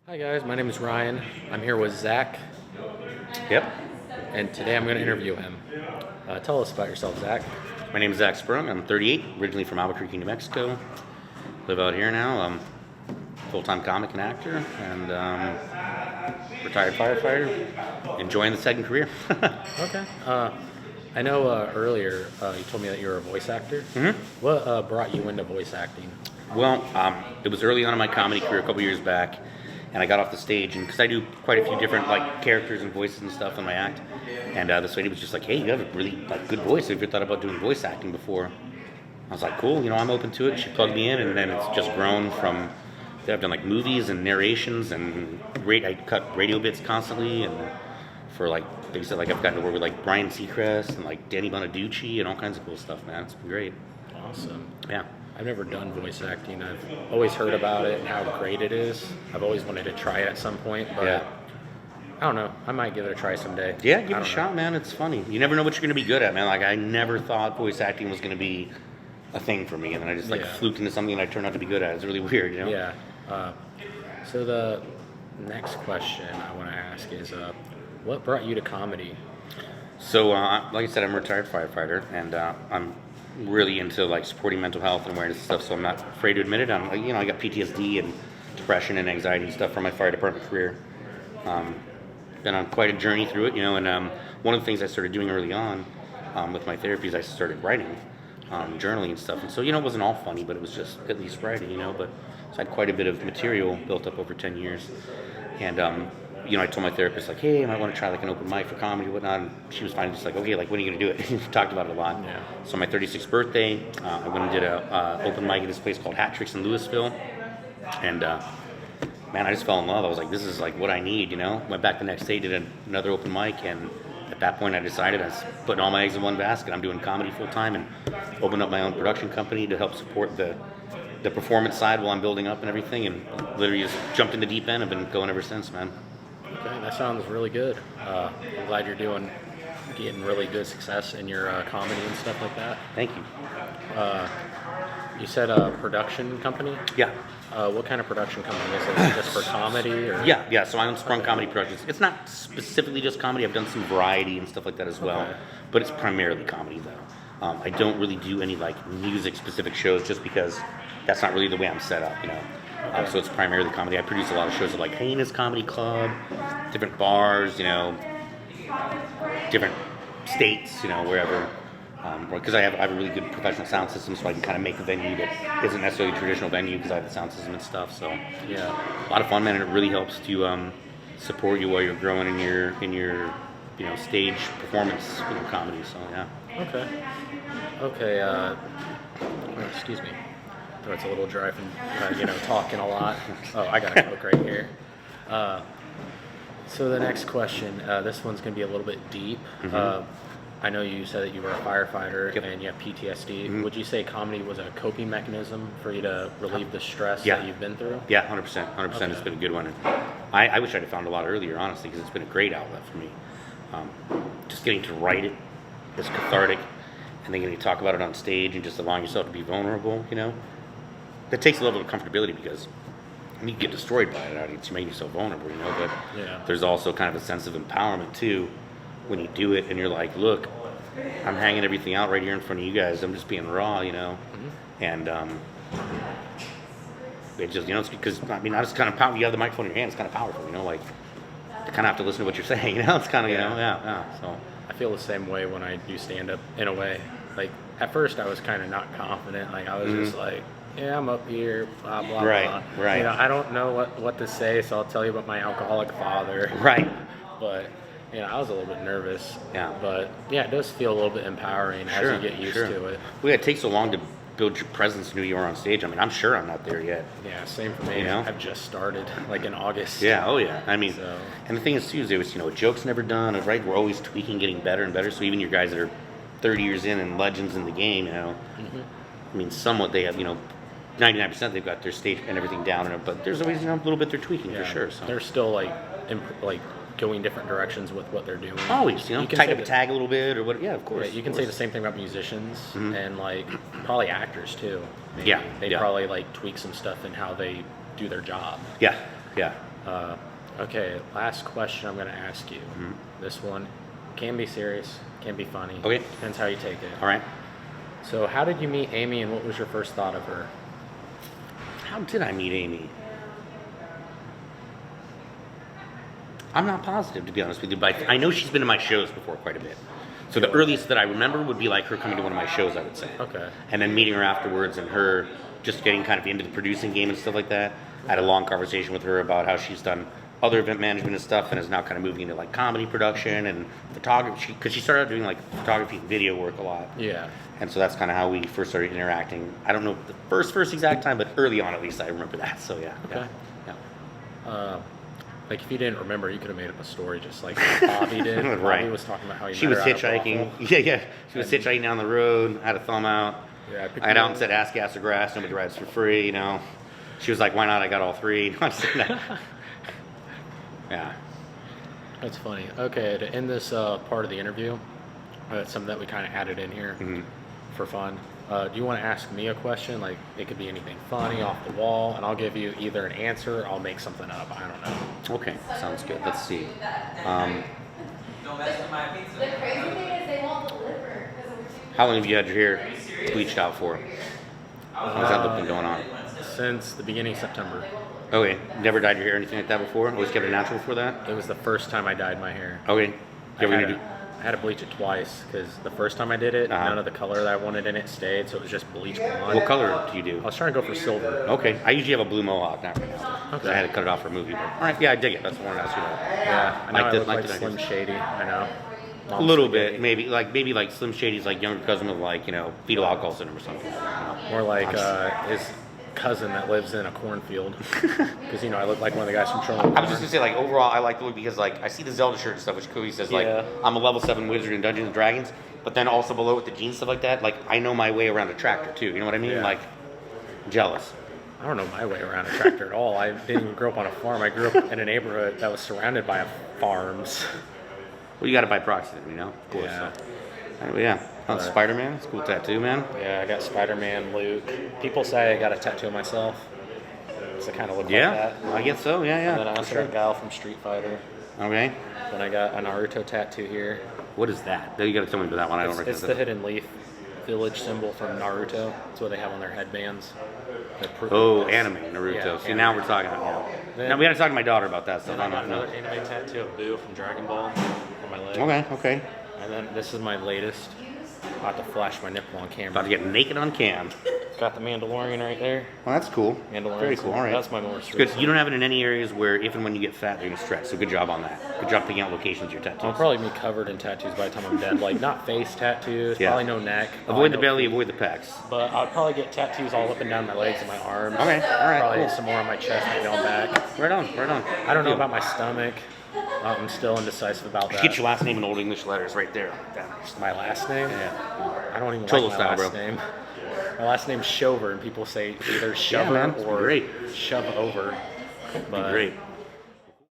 Hi guys, my name is Ryan. I'm here with Zach, Yep. and today I'm going to interview him. Tell us about yourself, Zach. My name is Zak Sprung. I'm 38, originally from Albuquerque, New Mexico. Live out here now. I'm full-time comic and actor, and retired firefighter. Enjoying the second career. Okay. I know earlier you told me that you were a voice actor. Mhm. What brought you into voice acting? Well, it was early on in my comedy career, a couple years back, and I got off the stage, and because I do quite a few different characters and voices and stuff in my act, and this lady was just like, "Hey, you have a really good voice. Have you ever thought about doing voice acting before?" I was like, "Cool, I'm open to it." She plugged me in, and then it's just grown from. I've done movies and narrations, and I cut radio bits constantly, and for they said I've gotten to work with Brian Seacrest and Danny Bonaducci and all kinds of cool stuff, man. It's been great. Awesome. Yeah. I've never done voice acting. I've always heard about it and how great it is. I've always wanted to try it at some point, but Yeah. I don't know. I might give it a try someday. Yeah, give it I a don't shot, man. It's funny. You never know what you're going to be good at, man. I never thought voice acting was going to be a thing for me, and then I just Yeah. fluked into something and I turned out to be good at it. It's really weird. Yeah. So the next question I want to ask is, what brought you to comedy? So, like I said, I'm a retired firefighter, and I'm really into supporting mental health and awareness and stuff. So I'm not afraid to admit it. I got PTSD and depression and anxiety and stuff from my fire department career. Been on quite a journey through it, And one of the things I started doing early on with my therapy is I started writing, journaling and stuff. And so it wasn't all funny, but it was just at least writing, So I had quite a bit of material built up over 10 years, and I told my therapist, hey, I might want to try an open mic for comedy and whatnot. And she was finally just okay, when are you going to do it? We talked about it a lot. Yeah. So my 36th birthday, I went and did a open mic at this place called Hat Tricks in Louisville. And man, I just fell in love. I was this is what I need, Went back the next day, did another open mic, and at that point I decided I was putting all my eggs in one basket. I'm doing comedy full time and opened up my own production company to help support the performance side while I'm building up and everything, and literally just jumped in the deep end. I've been going ever since, man. Okay, that sounds really good. I'm glad you're getting really good success in your comedy and stuff like that. Thank you. You said a production company? Yeah. What kind of production company is it? Is it just for comedy? Or? Yeah. So I own Sprung Comedy Productions. It's not specifically just comedy. I've done some variety and stuff like that as well, Okay. but it's primarily comedy though. I don't really do any music specific shows just because that's not really the way I'm set up, Okay. So it's primarily comedy. I produce a lot of shows at Hyena's Comedy Club, different bars, different states, wherever. Because I have a really good professional sound system, so I can kind of make a venue that isn't necessarily a traditional venue because I have the sound system and stuff. So Yeah. a lot of fun, man, and it really helps to support you while you're growing in your stage performance comedy. So yeah. Okay. Excuse me. Throat's a little dry from talking a lot. Oh, I got a Coke right here. So the next question, this one's going to be a little bit deep. Mm-hmm. I know you said that you were a firefighter. Yep. And you have PTSD. Mm-hmm. Would you say comedy was a coping mechanism for you to relieve the stress that you've been through? Yeah, 100%. 100%. Okay. It's been a good one. And I wish I'd have found a lot earlier, honestly, because it's been a great outlet for me. Just getting to write it is cathartic, and then getting to talk about it on stage and just allowing yourself to be vulnerable, That takes a level of comfortability because you get destroyed by an audience. You make yourself vulnerable, But Yeah. there's also kind of a sense of empowerment, too, when you do it and you're look, I'm hanging everything out right here in front of you guys. I'm just being raw, Mm-hmm. And it just, it's because, I just kind of powerful. You have the microphone in your hand. It's kind of powerful, you kind of have to listen to what you're saying, It's kind of, yeah. So I feel the same way when I do stand up in a way. At first I was kind of not confident. I was just yeah, I'm up here, blah, blah, Right, blah. right. I don't know what to say, so I'll tell you about my alcoholic father. Right. But, I was a little bit nervous. Yeah. But, it does feel a little bit empowering as you get used to it. Well, yeah, it takes so long to build your presence in who you are on stage. I'm sure I'm not there yet. Yeah, same for me. I've just started, in August. Yeah, oh yeah. So. And the thing is, too, is there was, a joke's never done, right? We're always tweaking, getting better and better. So even your guys that are 30 years in and legends in the game, Mm-hmm. somewhat they have, 99% they've got their stage and everything down, but there's always, a little bit they're tweaking for sure. So They're still, going different directions with what they're doing. always, You can tighten say up a tag a little bit or what? Yeah, of course. Yeah, you can say the same thing about musicians Mm-hmm. and probably actors too. Maybe. Yeah, They yeah. probably tweak some stuff in how they do their job. Yeah, yeah. Okay, last question I'm going to ask you. This one can be serious, can be funny. Okay. Depends how you take it. All right. So, how did you meet Amy, and what was your first thought of her? How did I meet Amy? I'm not positive, to be honest with you, but I know she's been to my shows before quite a bit. So the earliest that I remember would be like her coming to one of my shows, I would say. Okay. And then meeting her afterwards and her just getting kind of into the producing game and stuff like that. I had a long conversation with her about how she's done other event management and stuff and is now kind of moving into like comedy production and photography, because she started out doing like photography and video work a lot. Yeah. And so that's kind of how we first started interacting. I don't know the first exact time, but early on at least I remember that. So yeah. Okay. Yeah. Like, if you didn't remember, you could have made up a story just like Bobby did. Right. Bobby was talking about how She was hitchhiking. Yeah. She was hitchhiking down the road, had a thumb out. Yeah, I had out and said, ask gas or grass, nobody rides for free, you know. She was like, why not? I got all three. Yeah. That's funny. Okay, to end this part of the interview, something that we kind of added in here for fun. Do you want to ask me a question? Like, it could be anything funny, off the wall, and I'll give you either an answer or I'll make something up. I don't know. Okay, sounds good. Let's see. Don't mess with my pizza. The crazy thing is they won't deliver because we're too. How long have you had your hair bleached out for? How's that been going on? Since the beginning of September. Okay, never dyed your hair or anything like that before? Always kept it natural before that? It was the first time I dyed my hair. Okay. You ever need to I had to bleach it twice because the first time I did it, none of the color that I wanted in it stayed, so it was just bleach blonde. What color do you do? I was trying to go for silver. Okay, I usually have a blue mohawk now. Okay. I had to cut it off for a movie. But, all right, yeah, I dig it. That's the one I asked you about. Yeah, I know I look like the Slim Shady. I know. A little bit, maybe like Slim Shady's like younger cousin with like fetal alcohol syndrome or something. More like his cousin that lives in a cornfield. Because I look like one of the guys from Tron. I was just gonna say, like, overall, I like the look because, like, I see the Zelda shirt and stuff, which clearly says, like, I'm a level 7 wizard in Dungeons and Dragons, but then also below with the jeans stuff like that, like, I know my way around a tractor too. You know what I mean? Yeah. Like, jealous. I don't know my way around a tractor at all. I didn't even grow up on a farm. I grew up in a neighborhood that was surrounded by farms. Well, you got it by proxy, you know. Of course. Yeah. So. Anyway, yeah. Oh, Spider-Man. It's a cool tattoo, man. Yeah, I got Spider-Man, Luke. People say I got a tattoo of myself. Does it kind of look Yeah, like that? I guess so. Yeah, yeah. And then I also got Gal from Street Fighter. Okay. Then I got a Naruto tattoo here. What is that? You got to tell me about that one. I don't recognize It's the hidden leaf village symbol from Naruto. That's what they have on their headbands. Anime Naruto. Yeah, See, anime. now we're talking. Now we got to talk to my daughter about that stuff. Then I got don't know. another anime tattoo of Boo from Dragon Ball on my leg. Okay. And then this is my latest. I'll have to flash my nipple on camera. About to get naked on cam. Got the Mandalorian right there. Well, that's cool. Mandalorian. Very cool. All right. That's my most Good. recent. You don't have it in any areas where if and when you get fat, they're going to stretch. So good job on that. Good job picking out locations of your tattoos. I'll probably be covered in tattoos by the time I'm dead. Like, not face tattoos, Yeah. probably no neck. Avoid the no belly, feet. avoid the pecs. But I'll probably get tattoos all up and down my legs and my arms. Okay, all right, Probably cool. some more on my chest, maybe on back. Right on. I don't know about my stomach. I'm still indecisive about that. Get your last name in old English letters right there. My last name? Yeah. I don't even Cholo like my style, last bro. name. My last name's Shover, and people say either Yeah, shover man, it's or great. shove over. But Great.